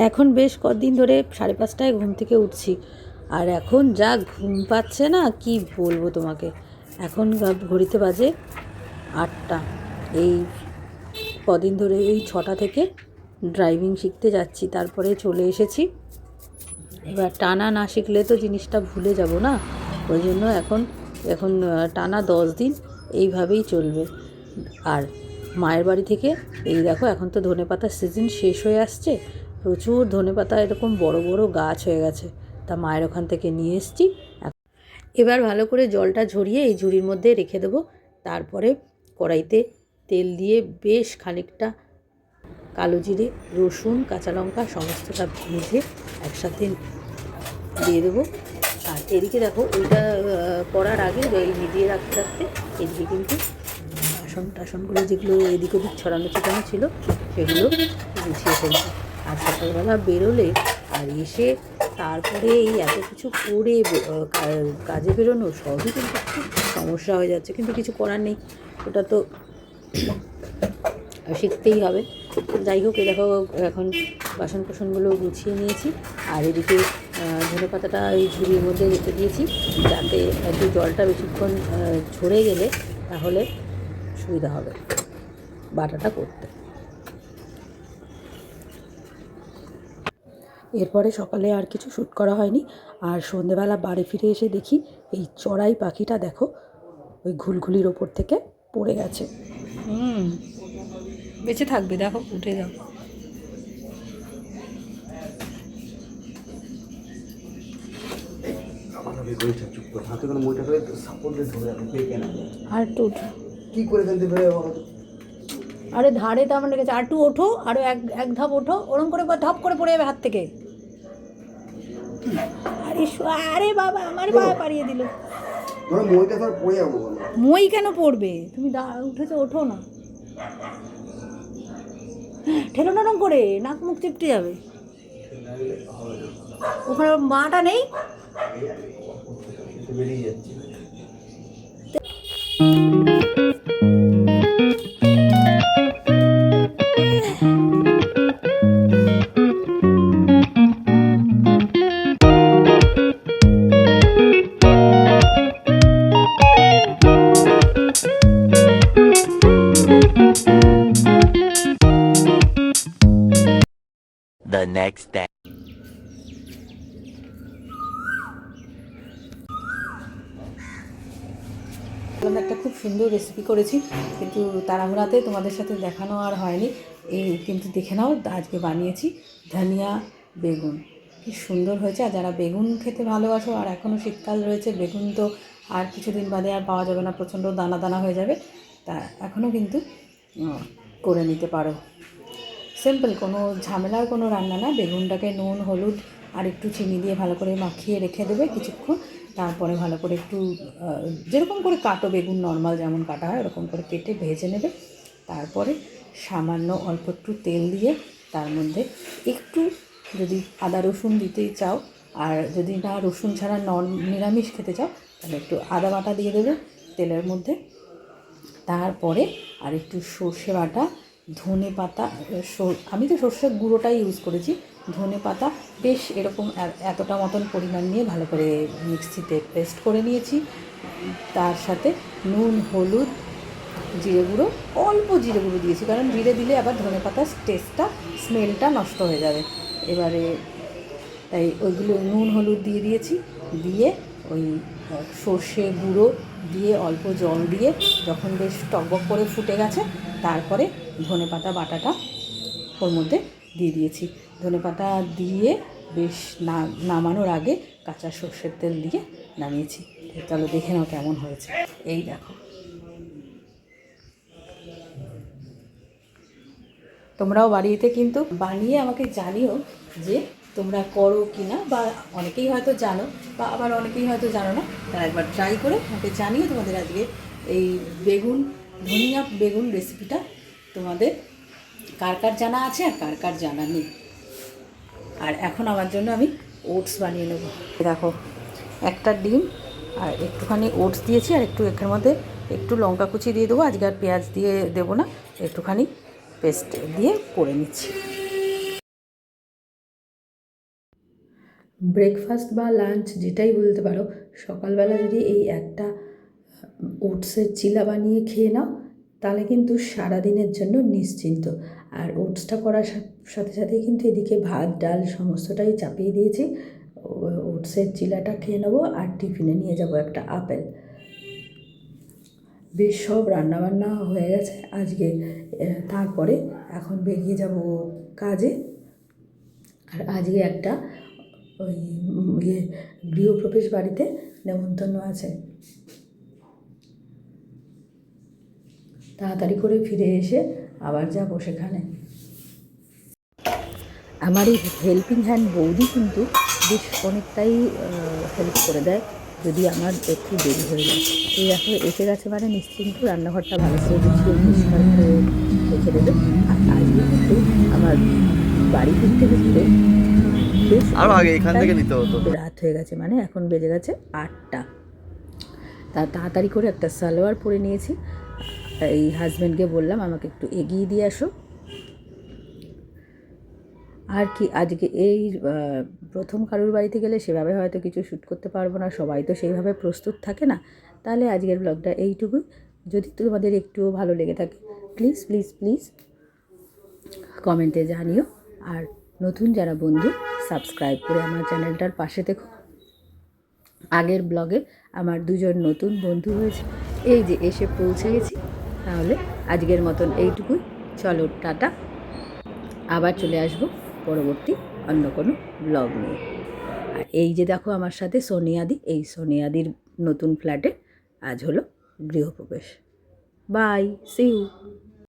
এখন বেশ কদিন ধরে 5:30টায় ঘুম থেকে উঠছি, আর এখন যা ঘুম পাচ্ছে না কি বলবো তোমাকে। এখন ঘড়িতে বাজে 8টা। এই কদিন ধরে এই 6টা থেকে ড্রাইভিং শিখতে যাচ্ছি, তারপরে চলে এসেছি। এবার টানা না শিখলে তো জিনিসটা ভুলে যাব না, ওই জন্য এখন এখন টানা 10 দিন এইভাবেই চলবে। আর মায়ের বাড়ি থেকে এই দেখো, এখন তো ধনেপাতার সিজন শেষ হয়ে আসছে, প্রচুর ধনেপাতা এরকম বড় বড় গাছ হয়ে গেছে, তা মায়ের ওখান থেকে নিয়ে এসেছি। এবার ভালো করে জলটা ঝরিয়ে এই ঝুড়ির মধ্যে রেখে দেবো। তারপরে কড়াইতে তেল দিয়ে বেশ খানিকটা কালো জিরে, রসুন, কাঁচা লঙ্কা সমস্তটা ভেজে একসাথে দিয়ে দেবো। আর এদিকে দেখো, ওইটা করার আগে এই ভিজিয়ে রাখতে রাখতে এদিকে কিন্তু টাসনগুলো যেগুলো এদিক ওদিক ছড়ানো ছিটানো ছিল সেগুলো গুছিয়ে ফেলছি। আর সকালবেলা বেরোলে আর এসে তারপরে এই এত কিছু করে কাজে বেরোনো সবই কিন্তু খুব সমস্যা হয়ে যাচ্ছে, কিন্তু কিছু করার নেই, ওটা তো শিখতেই হবে। যাই হোক, এই দেখো এখন বাসন কোসনগুলো গুছিয়ে নিয়েছি। আর এদিকে ধনেপাতাটা এই ঝুড়ির মধ্যে রেখে দিয়েছি, যাতে একটু জলটা বেশিক্ষণ ঝরে গেলে তাহলে সুবিধা হবে বাটাটা করতে। এরপরে সকালে আর কিছু শ্যুট করা হয়নি। আর সন্ধেবেলা বাড়ি ফিরে এসে দেখি এই চড়াই পাখিটা দেখো ওই ঘুলঘুলির ওপর থেকে পড়ে গেছে। বেঁচে থাকবে, দেখো উঠে যাও। আর একটু কি করে ফেলতে পারে, আরে ধারে তো আমার লেগেছে, আর একটু ওঠো, আরো এক ধাপ ওঠো, ওরম করে ধাপ করে পড়ে যাবে হাত থেকে। আরে আরে বাবা, আমার বাবা পাড়িয়ে দিল। মই কেন পড়বে, তুমি উঠেছো, ওঠো না, ঠেলো নরম করে, নাক মুখ চিপটে যাবে। ওখানে মাটা নেই। The next day. একটা খুব সুন্দর রেসিপি করেছি, কিন্তু তাড়াহুড়াতে তোমাদের সাথে দেখানো আর হয়নি। এই কিন্তু দেখে নাও, আজকে বানিয়েছি ধনিয়া বেগুন, কি সুন্দর হয়েছে। আর যারা বেগুন খেতে ভালোবাসো, আর এখনও শীতকাল রয়েছে, বেগুন তো আর কিছুদিন বাদে আর পাওয়া যাবে না, প্রচণ্ড দানা দানা হয়ে যাবে, তা এখনও কিন্তু করে নিতে পারো। সিম্পল, কোনো ঝামেলার কোনো রান্না না। বেগুনটাকে নুন, হলুদ আর একটু চিনি দিয়ে ভালো করে মাখিয়ে রেখে দেবে কিছুক্ষণ, তারপরে ভালো করে একটু যেরকম করে কাটো বেগুন, নর্মাল যেমন কাটা হয় ওরকম করে কেটে ভেজে নেবে। তারপরে সামান্য অল্প একটু তেল দিয়ে তার মধ্যে একটু, যদি আদা রসুন দিতেই চাও, আর যদি না রসুন ছাড়া নিরামিষ খেতে চাও, তাহলে একটু আদা বাটা দিয়ে দেবে তেলের মধ্যে। তারপরে আর একটু সর্ষে বাটা, ধনে পাতা, আমি তো সর্ষের গুঁড়োটাই ইউজ করেছি, ধনে পাতা বেশ এরকম এতটা মতন পরিমাণ নিয়ে ভালো করে মিক্সিতে পেস্ট করে নিয়েছি। তার সাথে নুন, হলুদ, জিরে গুঁড়ো, অল্প জিরে গুঁড়ো দিয়েছি, কারণ জিরে দিলে আবার ধনে পাতার টেস্টটা, স্মেলটা নষ্ট হয়ে যাবে। এবারে তাই ওইগুলো নুন হলুদ দিয়ে দিয়েছি, দিয়ে ওই সর্ষে গুঁড়ো দিয়ে অল্প জল দিয়ে যখন বেশ টকবক করে ফুটে গেছে, তারপরে ধনেপাতা বাটাটা ওর মধ্যে দিয়ে দিয়েছি। ধনেপাতা দিয়ে বেশ নামানোর আগে কাঁচা সর্ষের তেল দিয়ে নামিয়েছি। চলো দেখে নাও কেমন হয়েছে। এই দেখো, তোমরাও বাড়িতে কিন্তু বানিয়ে আমাকে জানিও যে তোমরা করো কি না, বা অনেকেই হয়তো জানো, বা আবার অনেকেই হয়তো জানো না, তারা একবার ট্রাই করে আমাকে জানিও তোমাদের আজকে এই ধনিয়া বেগুন রেসিপিটা তোমাদের কার কার জানা আছে আর কার কার জানা নেই। আর এখন আমার জন্য আমি ওটস বানিয়ে নেব। দেখো, একটা ডিম আর একটুখানি ওটস দিয়েছি, আর একটু এখানের মধ্যে একটু লঙ্কা কুচি দিয়ে দেবো, আজকে আর পেঁয়াজ দিয়ে দেবো না, একটুখানি পেস্ট দিয়ে করে নিচ্ছি। ব্রেকফাস্ট বা লাঞ্চ যেটাই বলতে পারো, সকালবেলা যদি এই একটা ওটসের চিলা বানিয়ে খেয়ে নাও তাহলে কিন্তু সারাদিনের জন্য নিশ্চিন্ত। আর ওটসটা করার সাথে সাথেই কিন্তু এদিকে ভাত ডাল সমস্তটাই চাপিয়ে দিয়েছি। ওটসের চিলাটা খেয়ে নেবো আর টিফিনে নিয়ে যাব একটা আপেল। বেশ সব রান্নাবান্না হয়ে গেছে আজকে। তারপরে এখন বেরিয়ে যাব কাজে। আর আজকে একটা ওই গৃহপ্রবেশ বাড়িতে নেমন্তন্ন আছে। তাড়াতাড়ি করে ফিরে এসে আবার যাবো সেখানে। আমার এই হেল্পিং হ্যান্ড বৌদি কিন্তু বেশ অনেকটাই হেল্প করে দেয় যদি আমার একটু দেরি হয়ে যায়। এই দেখো এসে গেছে মানে নিশ্চিন্ত রান্নাঘরটা ভালো করে গুছিয়ে পরিষ্কার করে রেখে দেবে। আর আজকে কিন্তু আমার বাড়ি ফিরতে ফিরতে বেশ আরো আগে এখান থেকে নিতে হতো। রাত হয়ে গেছে, মানে এখন বেজে গেছে 8টা। তাড়াতাড়ি করে একটা সালোয়ার পরে নিয়েছি। এই হাজব্যান্ডকে বললাম আমাকে একটু এগিয়ে দিয়ে আসো। আর কি আজকে এই প্রথম কারুর বাড়িতে গেলে সেভাবে হয়তো কিছু শ্যুট করতে পারবো না, সবাই তো সেইভাবে প্রস্তুত থাকে না। তাহলে আজকের ব্লগটা এইটুকুই। যদি তোমাদের একটুও ভালো লেগে থাকে প্লিজ প্লিজ প্লিজ কমেন্টে জানিও। আর নতুন যারা বন্ধু সাবস্ক্রাইব করে আমার চ্যানেলটার পাশে দেখো। আগের ব্লগে আমার দুজন নতুন বন্ধু হয়েছে, এই যে এসে পৌঁছে গেছি। তাহলে আজকের মতন এইটুকুই, চলো টাটা। আবার চলে আসবো পরবর্তী অন্য কোনো ব্লগ নিয়ে। আর এই যে দেখো আমার সাথে সোনিয়াদি, এই সোনিয়াদির নতুন ফ্ল্যাটে আজ হলো গৃহপ্রবেশ। By, C you.